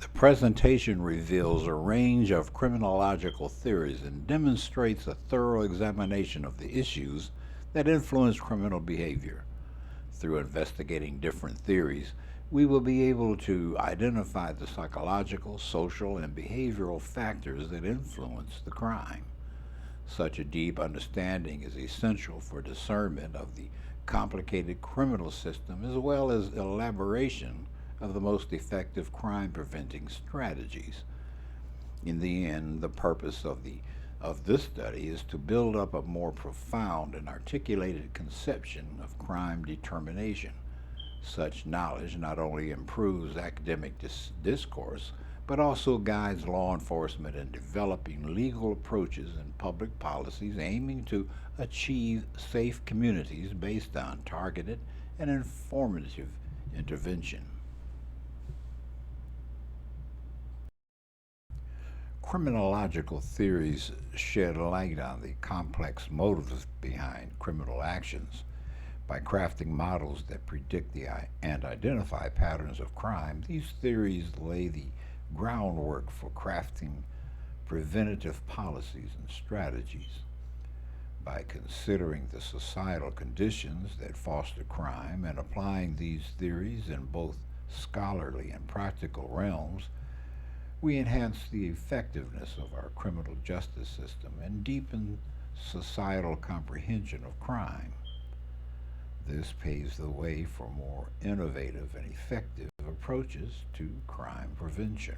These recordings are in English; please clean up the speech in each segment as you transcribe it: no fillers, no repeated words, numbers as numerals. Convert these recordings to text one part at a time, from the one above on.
The presentation reveals a range of criminological theories and demonstrates a thorough examination of the issues that influence criminal behavior. Through investigating different theories, we will be able to identify the psychological, social, and behavioral factors that influence the crime. Such a deep understanding is essential for discernment of the complicated criminal system as well as elaboration of the most effective crime preventing strategies. In the end, the purpose of this study is to build up a more profound and articulated conception of crime determination. Such knowledge not only improves academic discourse, but also guides law enforcement in developing legal approaches and public policies aiming to achieve safe communities based on targeted and informative intervention. Criminological theories shed light on the complex motives behind criminal actions. By crafting models that predict and identify patterns of crime, these theories lay the groundwork for crafting preventative policies and strategies. By considering the societal conditions that foster crime and applying these theories in both scholarly and practical realms, we enhance the effectiveness of our criminal justice system and deepen societal comprehension of crime. This paves the way for more innovative and effective approaches to crime prevention.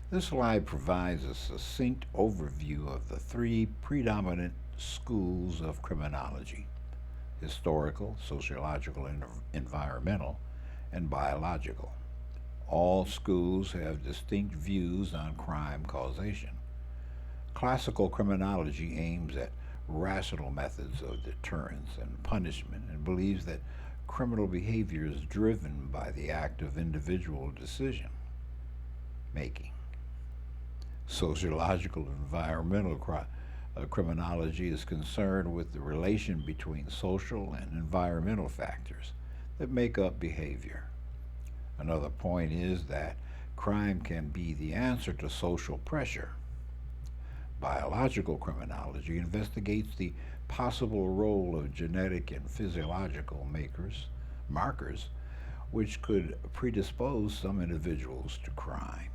This slide provides a succinct overview of the three predominant schools of criminology: historical, sociological, environmental, and biological. All schools have distinct views on crime causation. Classical criminology aims at rational methods of deterrence and punishment and believes that criminal behavior is driven by the act of individual decision making. Sociological and environmental criminology is concerned with the relation between social and environmental factors that make up behavior. Another point is that crime can be the answer to social pressure. Biological criminology investigates the possible role of genetic and physiological markers, which could predispose some individuals to crime.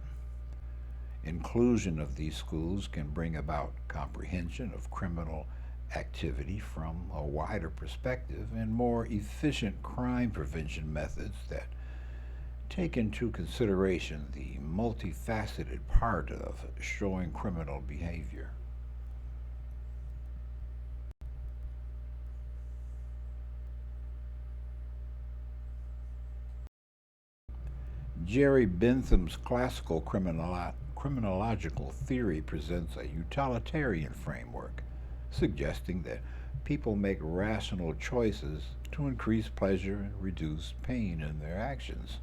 Inclusion of these schools can bring about comprehension of criminal activity from a wider perspective and more efficient crime prevention methods that take into consideration the multifaceted part of showing criminal behavior. Jerry Bentham's classical criminological theory presents a utilitarian framework, suggesting that people make rational choices to increase pleasure and reduce pain in their actions.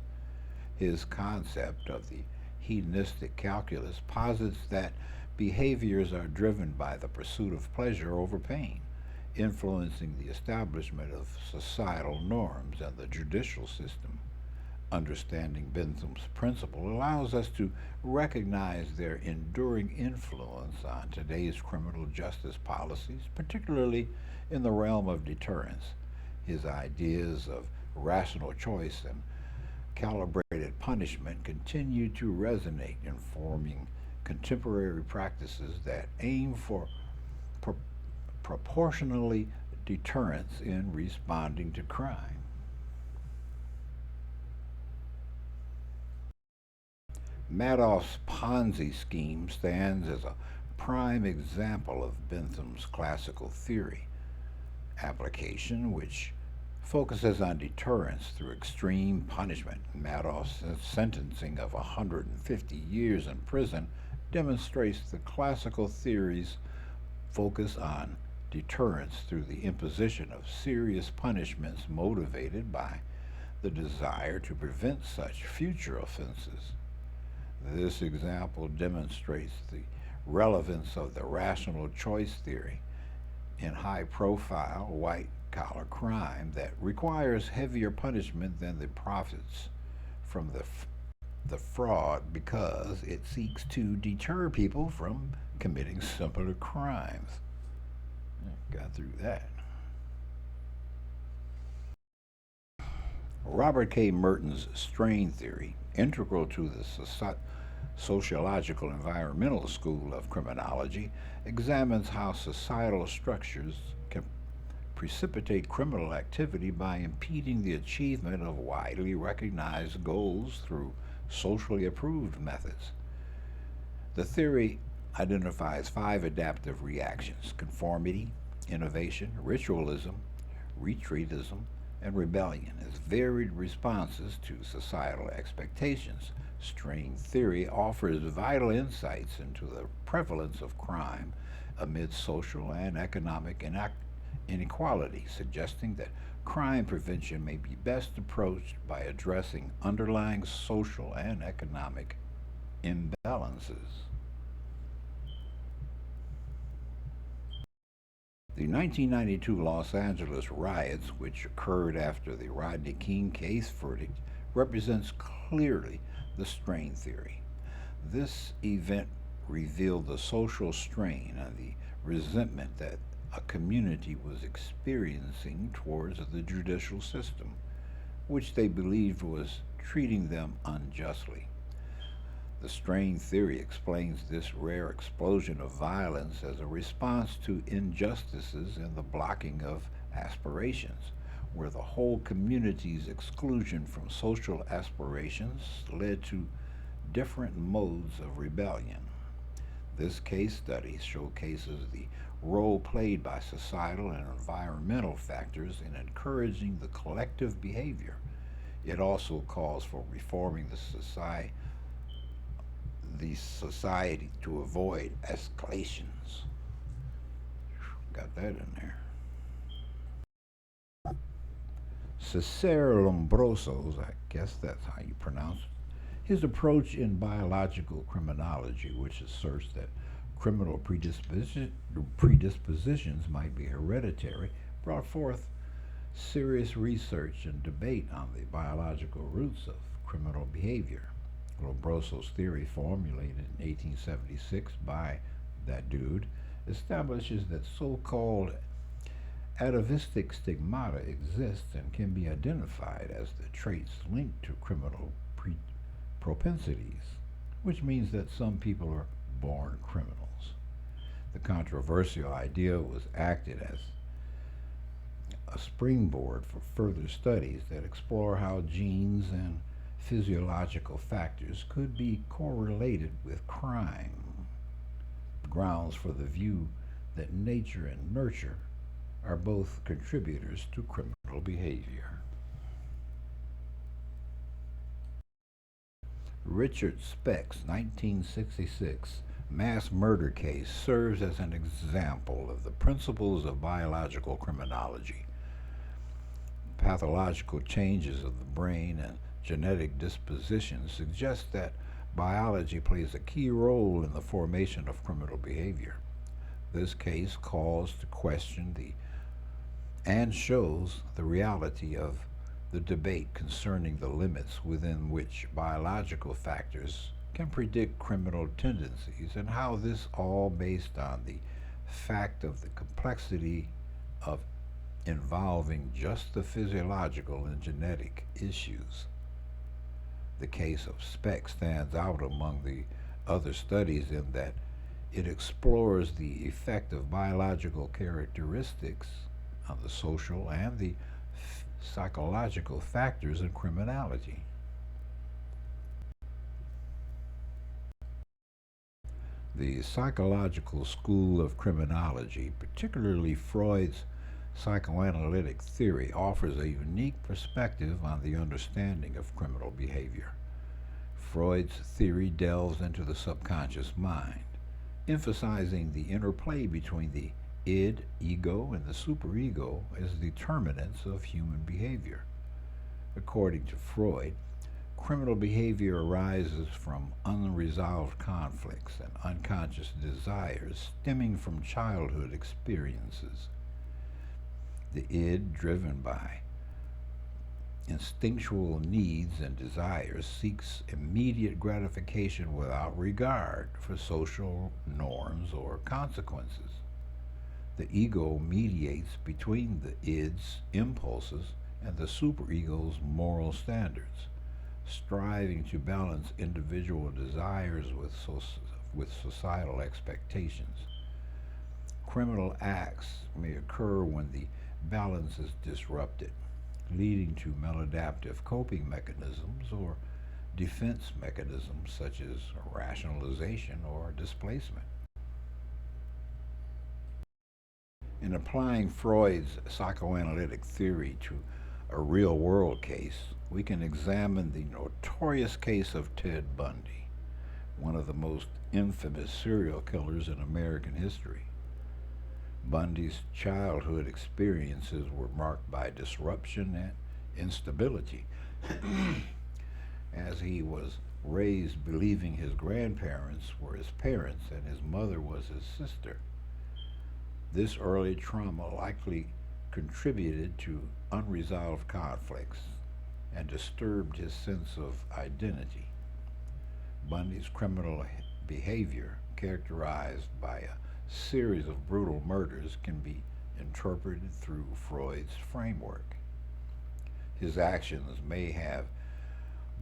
His concept of the hedonistic calculus posits that behaviors are driven by the pursuit of pleasure over pain, influencing the establishment of societal norms and the judicial system. Understanding Bentham's principle allows us to recognize their enduring influence on today's criminal justice policies, particularly in the realm of deterrence. His ideas of rational choice and calibrated punishment continue to resonate, informing contemporary practices that aim for pro- proportionally deterrence in responding to crime. Madoff's Ponzi scheme stands as a prime example of Bentham's classical theory application, which focuses on deterrence through extreme punishment. Madoff's sentencing of 150 years in prison demonstrates the classical theory's focus on deterrence through the imposition of serious punishments motivated by the desire to prevent such future offenses. This example demonstrates the relevance of the rational choice theory, in high-profile white-collar crime that requires heavier punishment than the profits from the fraud because it seeks to deter people from committing similar crimes. Got through that. Robert K. Merton's strain theory, integral to the sociological environmental school of criminology, examines how societal structures can precipitate criminal activity by impeding the achievement of widely recognized goals through socially approved methods. The theory identifies five adaptive reactions: conformity, innovation, ritualism, retreatism, and rebellion as varied responses to societal expectations. String theory offers vital insights into the prevalence of crime amid social and economic inequality, suggesting that crime prevention may be best approached by addressing underlying social and economic imbalances. The 1992 Los Angeles riots, which occurred after the Rodney King case verdict, represents clearly the strain theory. This event revealed the social strain and the resentment that a community was experiencing towards the judicial system, which they believed was treating them unjustly. The strain theory explains this rare explosion of violence as a response to injustices in the blocking of aspirations, where the whole community's exclusion from social aspirations led to different modes of rebellion. This case study showcases the role played by societal and environmental factors in encouraging the collective behavior. It also calls for reforming the society to avoid escalations. Got that in there. Cesare Lombroso's, I guess that's how you pronounce it, his approach in biological criminology, which asserts that criminal predispositions might be hereditary, brought forth serious research and debate on the biological roots of criminal behavior. Lombroso's theory, formulated in 1876 by that dude, establishes that so-called atavistic stigmata exist and can be identified as the traits linked to criminal propensities, which means that some people are born criminals. The controversial idea was acted as a springboard for further studies that explore how genes and physiological factors could be correlated with crime. Grounds for the view that nature and nurture are both contributors to criminal behavior. Richard Speck's 1966 mass murder case serves as an example of the principles of biological criminology. Pathological changes of the brain and genetic disposition suggest that biology plays a key role in the formation of criminal behavior. This case calls to question the and shows the reality of the debate concerning the limits within which biological factors can predict criminal tendencies and how this all based on the fact of the complexity of involving just the physiological and genetic issues. The case of Speck stands out among the other studies in that it explores the effect of biological characteristics on the social and the psychological factors in criminality. The psychological school of criminology, particularly Freud's psychoanalytic theory, offers a unique perspective on the understanding of criminal behavior. Freud's theory delves into the subconscious mind, emphasizing the interplay between the id, ego, and the superego as determinants of human behavior. According to Freud, Criminal behavior arises from unresolved conflicts and unconscious desires stemming from childhood experiences. The id, driven by instinctual needs and desires, seeks immediate gratification without regard for social norms or consequences. The ego mediates between the id's impulses and the superego's moral standards, striving to balance individual desires with societal expectations. Criminal acts may occur when the balance is disrupted, leading to maladaptive coping mechanisms or defense mechanisms such as rationalization or displacement. In applying Freud's psychoanalytic theory to a real world case, we can examine the notorious case of Ted Bundy, one of the most infamous serial killers in American history. Bundy's childhood experiences were marked by disruption and instability, as he was raised believing his grandparents were his parents and his mother was his sister. This early trauma likely contributed to unresolved conflicts and disturbed his sense of identity. Bundy's criminal behavior, characterized by a series of brutal murders, can be interpreted through Freud's framework. His actions may have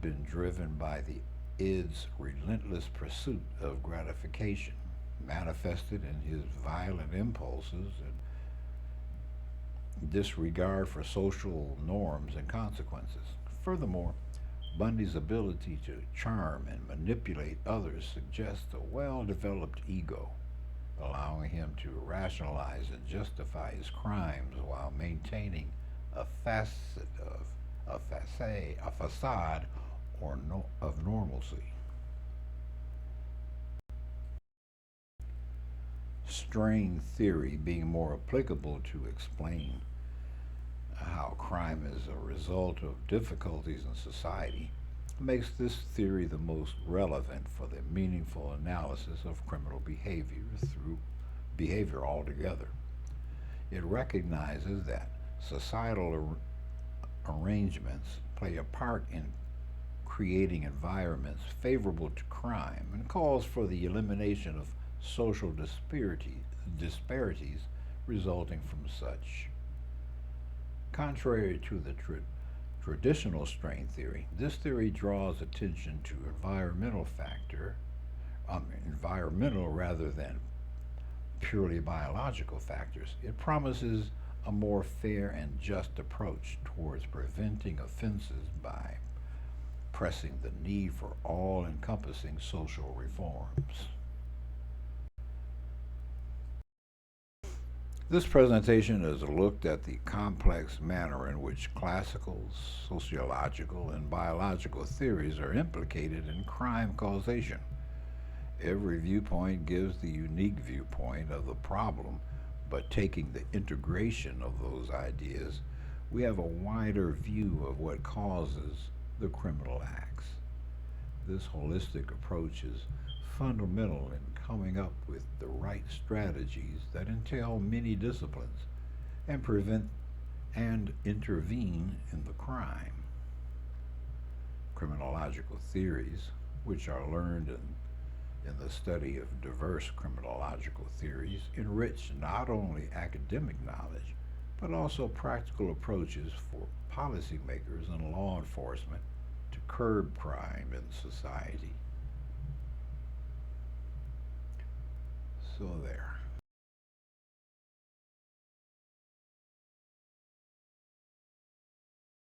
been driven by the id's relentless pursuit of gratification, manifested in his violent impulses and disregard for social norms and consequences. Furthermore, Bundy's ability to charm and manipulate others suggests a well-developed ego, allowing him to rationalize and justify his crimes while maintaining a facade of normalcy. Strain theory being more applicable to explain how crime is a result of difficulties in society makes this theory the most relevant for the meaningful analysis of criminal behavior altogether. It recognizes that societal arrangements play a part in creating environments favorable to crime and calls for the elimination of social disparities resulting from such. Contrary to the traditional strain theory, this theory draws attention to environmental rather than purely biological factors. It promises a more fair and just approach towards preventing offenses by pressing the need for all-encompassing social reforms. This presentation has looked at the complex manner in which classical, sociological, and biological theories are implicated in crime causation. Every viewpoint gives the unique viewpoint of the problem, but taking the integration of those ideas, we have a wider view of what causes the criminal acts. This holistic approach is fundamental in coming up with the right strategies that entail many disciplines and prevent and intervene in the crime. Criminological theories, which are learned in the study of diverse criminological theories, enrich not only academic knowledge, but also practical approaches for policymakers and law enforcement to curb crime in society. So there.